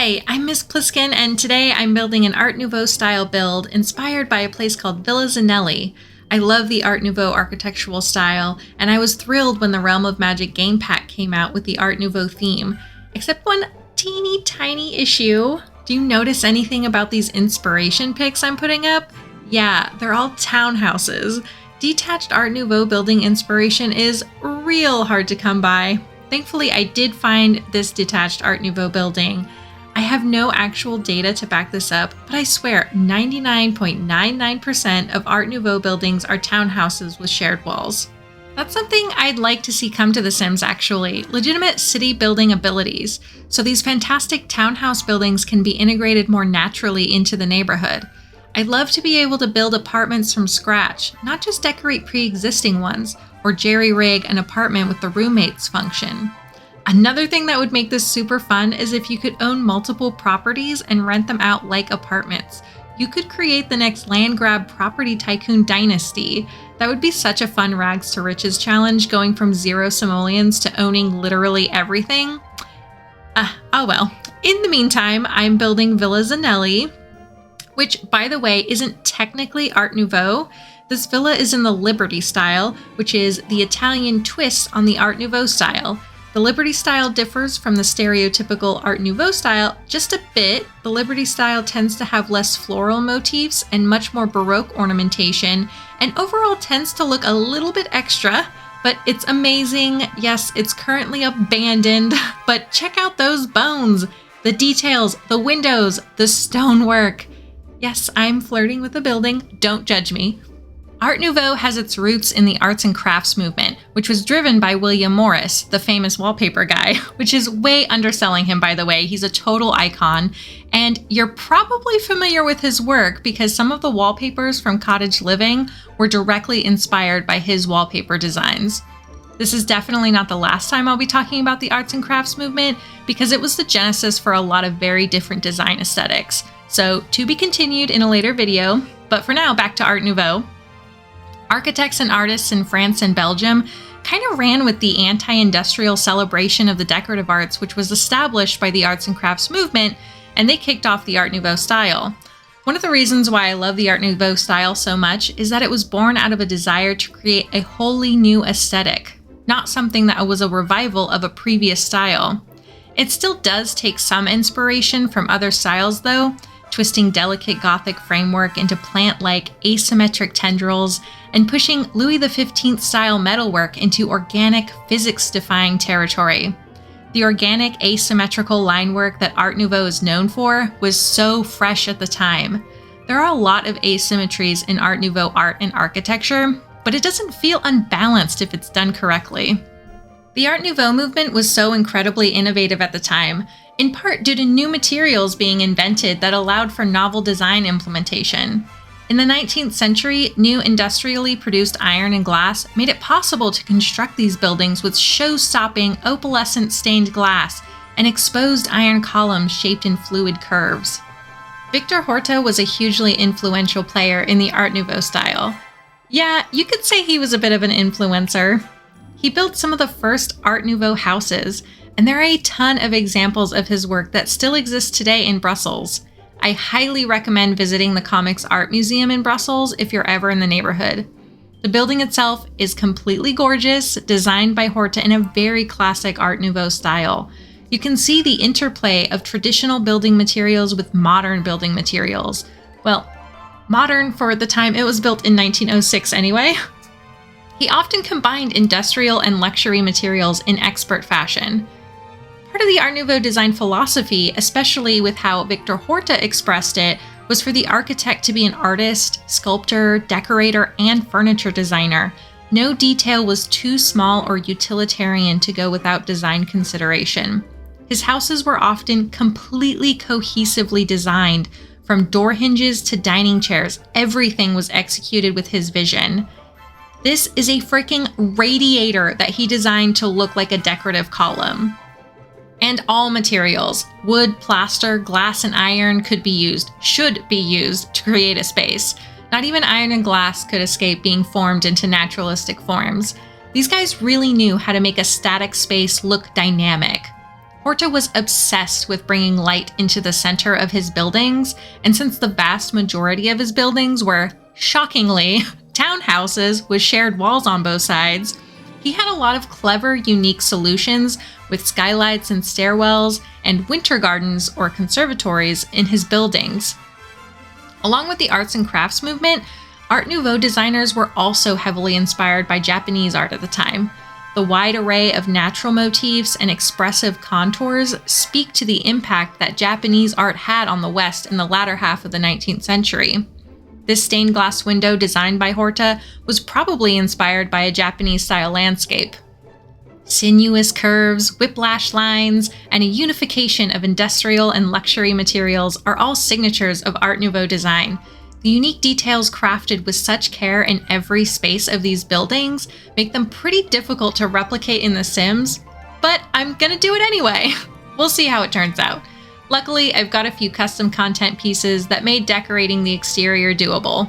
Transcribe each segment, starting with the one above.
Hi, I'm MissPlissken, and today I'm building an Art Nouveau style build inspired by a place called Villa Zanelli. I love the Art Nouveau architectural style, and I was thrilled when the Realm of Magic game pack came out with the Art Nouveau theme. Except one teeny tiny issue. Do you notice anything about these inspiration pics I'm putting up? Yeah, they're all townhouses. Detached Art Nouveau building inspiration is real hard to come by. Thankfully, I did find this detached Art Nouveau building. I have no actual data to back this up, but I swear 99.99% of Art Nouveau buildings are townhouses with shared walls. That's something I'd like to see come to The Sims actually, legitimate city building abilities, so these fantastic townhouse buildings can be integrated more naturally into the neighborhood. I'd love to be able to build apartments from scratch, not just decorate pre-existing ones, or jerry-rig an apartment with the roommates function. Another thing that would make this super fun is if you could own multiple properties and rent them out like apartments. You could create the next land grab property tycoon dynasty. That would be such a fun rags to riches challenge, going from 0 simoleons to owning literally everything. Oh well. In the meantime, I'm building Villa Zanelli, which, by the way, isn't technically Art Nouveau. This villa is in the Liberty style, which is the Italian twist on the Art Nouveau style. The Liberty style differs from the stereotypical Art Nouveau style just a bit. The Liberty style tends to have less floral motifs and much more Baroque ornamentation, and overall tends to look a little bit extra, but it's amazing. Yes, it's currently abandoned, but check out those bones, the details, the windows, the stonework. Yes, I'm flirting with the building, don't judge me. Art Nouveau has its roots in the arts and crafts movement, which was driven by William Morris, the famous wallpaper guy, which is way underselling him, by the way. He's a total icon, and you're probably familiar with his work because some of the wallpapers from Cottage Living were directly inspired by his wallpaper designs. This is definitely not the last time I'll be talking about the arts and crafts movement because it was the genesis for a lot of very different design aesthetics. So, to be continued in a later video, but for now, back to Art Nouveau. Architects and artists in France and Belgium kind of ran with the anti-industrial celebration of the decorative arts, which was established by the arts and crafts movement, and they kicked off the Art Nouveau style. One of the reasons why I love the Art Nouveau style so much is that it was born out of a desire to create a wholly new aesthetic, not something that was a revival of a previous style. It still does take some inspiration from other styles though, twisting delicate Gothic framework into plant-like asymmetric tendrils, and pushing Louis XV style metalwork into organic, physics-defying territory. The organic, asymmetrical line work that Art Nouveau is known for was so fresh at the time. There are a lot of asymmetries in Art Nouveau art and architecture, but it doesn't feel unbalanced if it's done correctly. The Art Nouveau movement was so incredibly innovative at the time, in part due to new materials being invented that allowed for novel design implementation. In the 19th century, new industrially produced iron and glass made it possible to construct these buildings with show-stopping opalescent stained glass and exposed iron columns shaped in fluid curves. Victor Horta was a hugely influential player in the Art Nouveau style. Yeah, you could say he was a bit of an influencer. He built some of the first Art Nouveau houses, and there are a ton of examples of his work that still exist today in Brussels. I highly recommend visiting the Comics Art Museum in Brussels if you're ever in the neighborhood. The building itself is completely gorgeous, designed by Horta in a very classic Art Nouveau style. You can see the interplay of traditional building materials with modern building materials. Well, modern for the time it was built in 1906 anyway. He often combined industrial and luxury materials in expert fashion. Part of the Art Nouveau design philosophy, especially with how Victor Horta expressed it, was for the architect to be an artist, sculptor, decorator, and furniture designer. No detail was too small or utilitarian to go without design consideration. His houses were often completely cohesively designed. From door hinges to dining chairs, everything was executed with his vision. This is a freaking radiator that he designed to look like a decorative column. And all materials, wood, plaster, glass, and iron should be used to create a space. Not even iron and glass could escape being formed into naturalistic forms. These guys really knew how to make a static space look dynamic. Horta was obsessed with bringing light into the center of his buildings, and since the vast majority of his buildings were, shockingly, townhouses with shared walls on both sides, he had a lot of clever, unique solutions with skylights and stairwells and winter gardens or conservatories in his buildings. Along with the arts and crafts movement, Art Nouveau designers were also heavily inspired by Japanese art at the time. The wide array of natural motifs and expressive contours speak to the impact that Japanese art had on the West in the latter half of the 19th century. This stained glass window designed by Horta was probably inspired by a Japanese-style landscape. Sinuous curves, whiplash lines, and a unification of industrial and luxury materials are all signatures of Art Nouveau design. The unique details crafted with such care in every space of these buildings make them pretty difficult to replicate in The Sims, but I'm gonna do it anyway. We'll see how it turns out. Luckily, I've got a few custom content pieces that made decorating the exterior doable.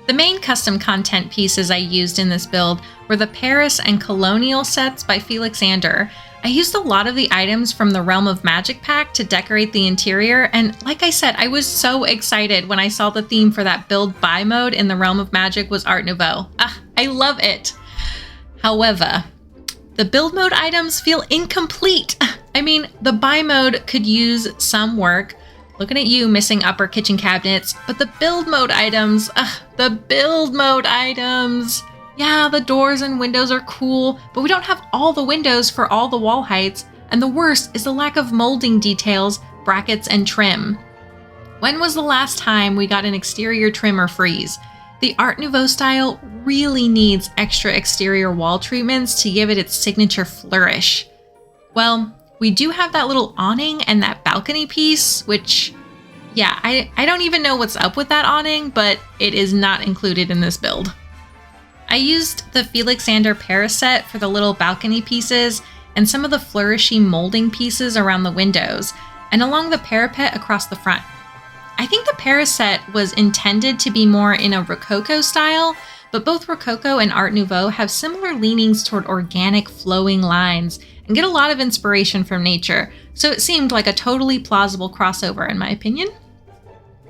The main custom content pieces I used in this build were the Paris and Colonial sets by Felixander. I used a lot of the items from the Realm of Magic pack to decorate the interior, and like I said, I was so excited when I saw the theme for that build buy mode in the Realm of Magic was Art Nouveau. I love it! However, the build mode items feel incomplete. I mean, the buy mode could use some work. Looking at you missing upper kitchen cabinets, but the build mode items, Yeah, the doors and windows are cool, but we don't have all the windows for all the wall heights, and the worst is the lack of molding details, brackets, and trim. When was the last time we got an exterior trim or frieze? The Art Nouveau style really needs extra exterior wall treatments to give it its signature flourish. Well, we do have that little awning and that balcony piece, which, yeah, I don't even know what's up with that awning, but it is not included in this build. I used the Felixander Paris set for the little balcony pieces and some of the flourishy molding pieces around the windows and along the parapet across the front. I think the Paris set was intended to be more in a Rococo style, but both Rococo and Art Nouveau have similar leanings toward organic flowing lines and get a lot of inspiration from nature, so it seemed like a totally plausible crossover in my opinion.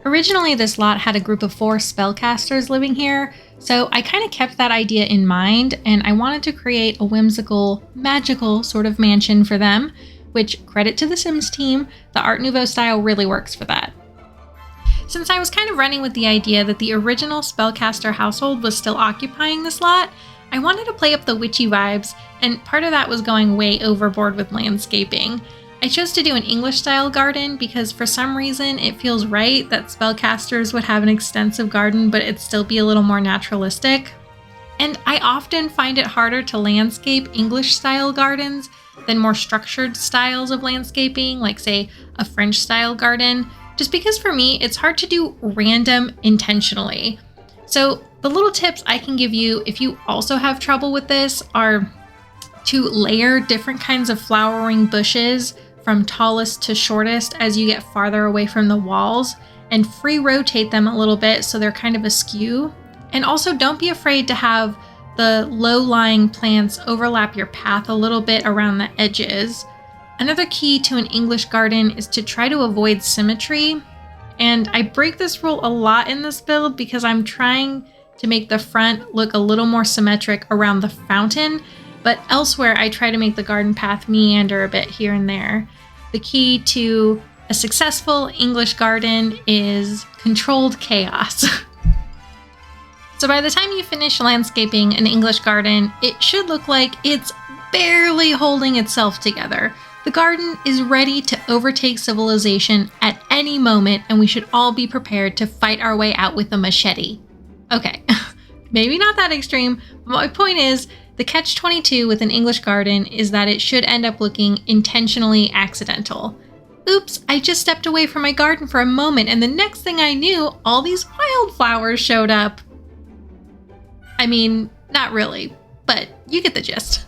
Originally, this lot had a group of 4 spellcasters living here, so I kind of kept that idea in mind, and I wanted to create a whimsical, magical sort of mansion for them, which, credit to the Sims team, the Art Nouveau style really works for that. Since I was kind of running with the idea that the original spellcaster household was still occupying this lot, I wanted to play up the witchy vibes, and part of that was going way overboard with landscaping. I chose to do an English-style garden because for some reason it feels right that spellcasters would have an extensive garden but it'd still be a little more naturalistic. And I often find it harder to landscape English-style gardens than more structured styles of landscaping, like say a French-style garden, just because for me it's hard to do random intentionally. So the little tips I can give you if you also have trouble with this are to layer different kinds of flowering bushes from tallest to shortest as you get farther away from the walls, and free rotate them a little bit so they're kind of askew. And also don't be afraid to have the low-lying plants overlap your path a little bit around the edges. Another key to an English garden is to try to avoid symmetry. And I break this rule a lot in this build because I'm trying to make the front look a little more symmetric around the fountain, but elsewhere I try to make the garden path meander a bit here and there. The key to a successful English garden is controlled chaos. So by the time you finish landscaping an English garden, it should look like it's barely holding itself together. The garden is ready to overtake civilization at any moment, and we should all be prepared to fight our way out with a machete. Okay, maybe not that extreme, but my point is, the catch-22 with an English garden is that it should end up looking intentionally accidental. Oops, I just stepped away from my garden for a moment, and the next thing I knew, all these wildflowers showed up. I mean, not really, but you get the gist.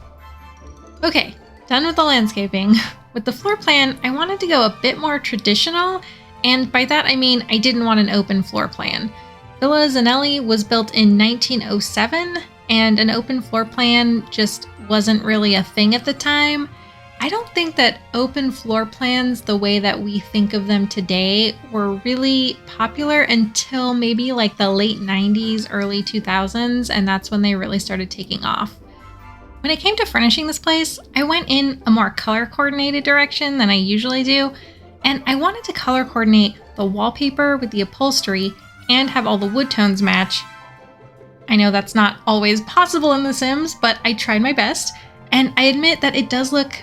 Okay, done with the landscaping. With the floor plan, I wanted to go a bit more traditional, and by that I mean I didn't want an open floor plan. Villa Zanelli was built in 1907, and an open floor plan just wasn't really a thing at the time. I don't think that open floor plans, the way that we think of them today, were really popular until maybe like the late 90s, early 2000s, and that's when they really started taking off. When it came to furnishing this place, I went in a more color coordinated direction than I usually do, and I wanted to color coordinate the wallpaper with the upholstery and have all the wood tones match. I know that's not always possible in The Sims, but I tried my best, and I admit that it does look,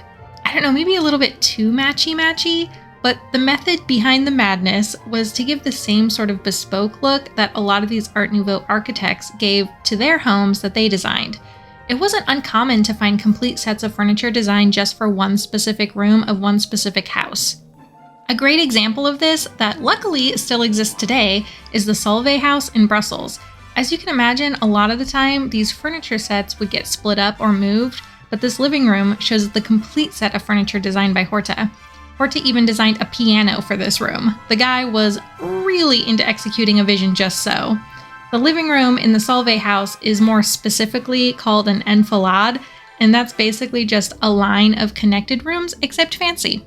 I don't know, maybe a little bit too matchy-matchy, but the method behind the madness was to give the same sort of bespoke look that a lot of these Art Nouveau architects gave to their homes that they designed. It wasn't uncommon to find complete sets of furniture designed just for one specific room of one specific house. A great example of this that luckily still exists today is the Solvay house in Brussels. As you can imagine, a lot of the time these furniture sets would get split up or moved, but this living room shows the complete set of furniture designed by Horta. Horta even designed a piano for this room. The guy was really into executing a vision just so. The living room in the Solvay house is more specifically called an enfilade, and that's basically just a line of connected rooms, except fancy.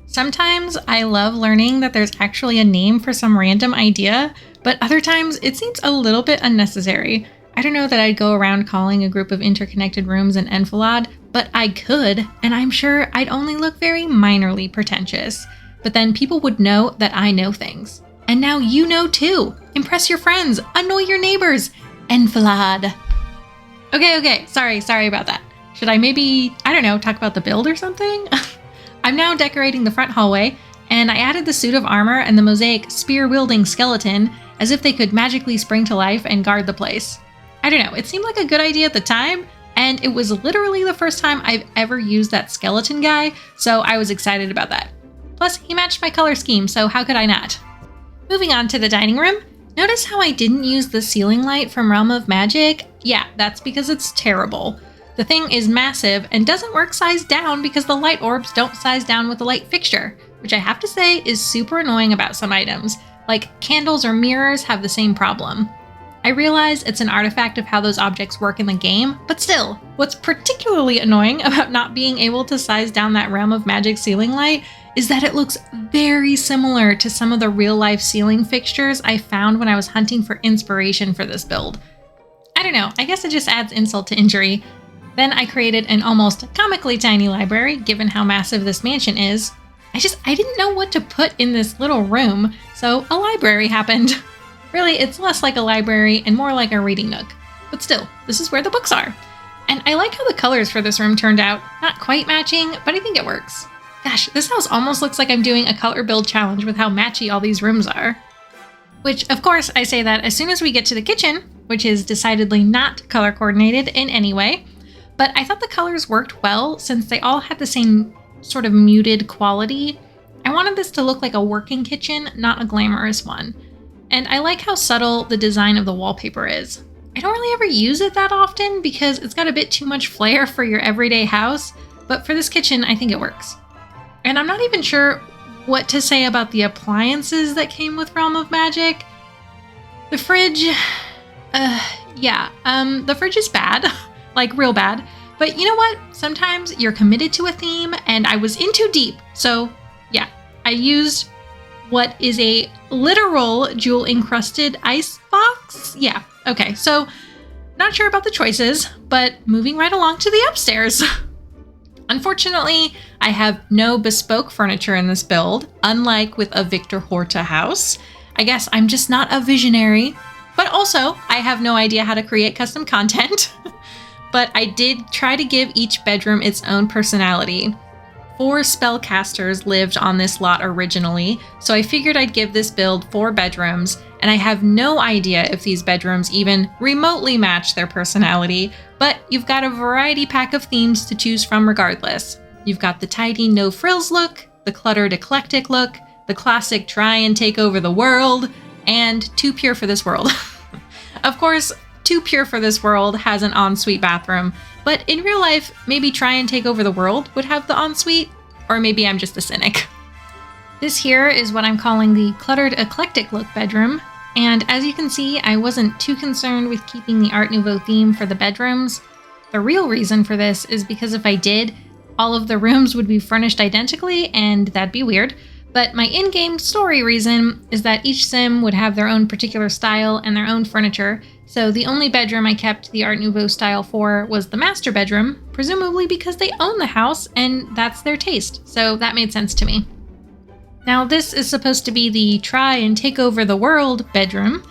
Sometimes I love learning that there's actually a name for some random idea, but other times it seems a little bit unnecessary. I don't know that I'd go around calling a group of interconnected rooms an enfilade, but I could, and I'm sure I'd only look very minorly pretentious. But then people would know that I know things. And now you know too. Impress your friends, annoy your neighbors. Enfilade. Okay, sorry about that. Should I maybe, I don't know, talk about the build or something? I'm now decorating the front hallway, and I added the suit of armor and the mosaic spear-wielding skeleton as if they could magically spring to life and guard the place. I don't know, it seemed like a good idea at the time, and it was literally the first time I've ever used that skeleton guy, so I was excited about that. Plus, he matched my color scheme, so how could I not? Moving on to the dining room, notice how I didn't use the ceiling light from Realm of Magic? Yeah, that's because it's terrible. The thing is massive and doesn't work size down because the light orbs don't size down with the light fixture, which I have to say is super annoying about some items, like candles or mirrors have the same problem. I realize it's an artifact of how those objects work in the game, but still, what's particularly annoying about not being able to size down that Realm of Magic ceiling light is that it looks very similar to some of the real-life ceiling fixtures I found when I was hunting for inspiration for this build. I don't know, I guess it just adds insult to injury. Then I created an almost comically tiny library, given how massive this mansion is. I didn't know what to put in this little room, so a library happened. Really, it's less like a library and more like a reading nook. But still, this is where the books are. And I like how the colors for this room turned out. Not quite matching, but I think it works. Gosh, this house almost looks like I'm doing a color build challenge with how matchy all these rooms are. Which, of course, I say that as soon as we get to the kitchen, which is decidedly not color coordinated in any way. But I thought the colors worked well since they all had the same sort of muted quality. I wanted this to look like a working kitchen, not a glamorous one. And I like how subtle the design of the wallpaper is. I don't really ever use it that often because it's got a bit too much flair for your everyday house, but for this kitchen, I think it works. And I'm not even sure what to say about the appliances that came with Realm of Magic. The fridge, the fridge is bad, like real bad. But you know what? Sometimes you're committed to a theme, and I was in too deep. So yeah, I used what is a literal jewel-encrusted ice box. Yeah, okay, so not sure about the choices, but moving right along to the upstairs. Unfortunately, I have no bespoke furniture in this build, unlike with a Victor Horta house. I guess I'm just not a visionary, but also I have no idea how to create custom content. But I did try to give each bedroom its own personality. 4 spellcasters lived on this lot originally, so I figured I'd give this build 4 bedrooms, and I have no idea if these bedrooms even remotely match their personality, but you've got a variety pack of themes to choose from regardless. You've got the tidy no frills look, the cluttered eclectic look, the classic try and take over the world, and too pure for this world. Of course, Too Pure for This World has an ensuite bathroom, but in real life, maybe Try and Take Over the World would have the ensuite, or maybe I'm just a cynic. This here is what I'm calling the cluttered eclectic look bedroom, and as you can see, I wasn't too concerned with keeping the Art Nouveau theme for the bedrooms. The real reason for this is because if I did, all of the rooms would be furnished identically, and that'd be weird. But my in-game story reason is that each sim would have their own particular style and their own furniture, so the only bedroom I kept the Art Nouveau style for was the master bedroom, presumably because they own the house and that's their taste, so that made sense to me. Now this is supposed to be the try and take over the world bedroom.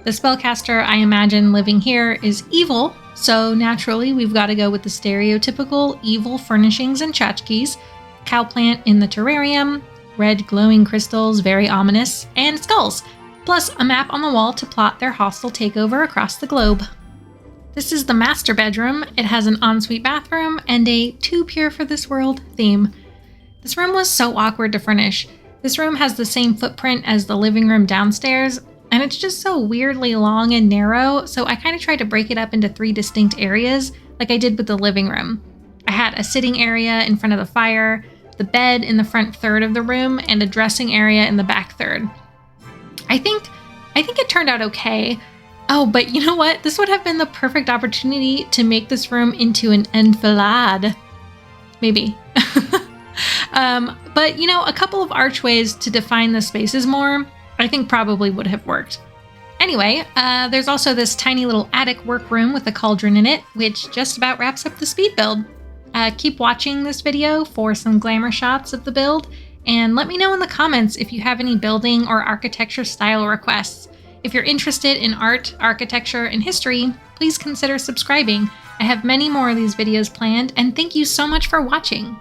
The spellcaster I imagine living here is evil, so naturally we've got to go with the stereotypical evil furnishings and tchotchkes, cowplant in the terrarium, red glowing crystals, very ominous, and skulls, plus a map on the wall to plot their hostile takeover across the globe. This is the master bedroom. It has an ensuite bathroom and a too pure for this world theme. This room was so awkward to furnish. This room has the same footprint as the living room downstairs, and it's just so weirdly long and narrow, so I kind of tried to break it up into 3 distinct areas, like I did with the living room. I had a sitting area in front of the fire, the bed in the front third of the room, and a dressing area in the back third. I think it turned out okay. Oh, but you know what? This would have been the perfect opportunity to make this room into an enfilade. Maybe. But you know, a couple of archways to define the spaces more, I think probably would have worked. Anyway, there's also this tiny little attic workroom with a cauldron in it, which just about wraps up the speed build. Keep watching this video for some glamour shots of the build, and let me know in the comments if you have any building or architecture style requests. If you're interested in art, architecture, and history, please consider subscribing. I have many more of these videos planned, and thank you so much for watching.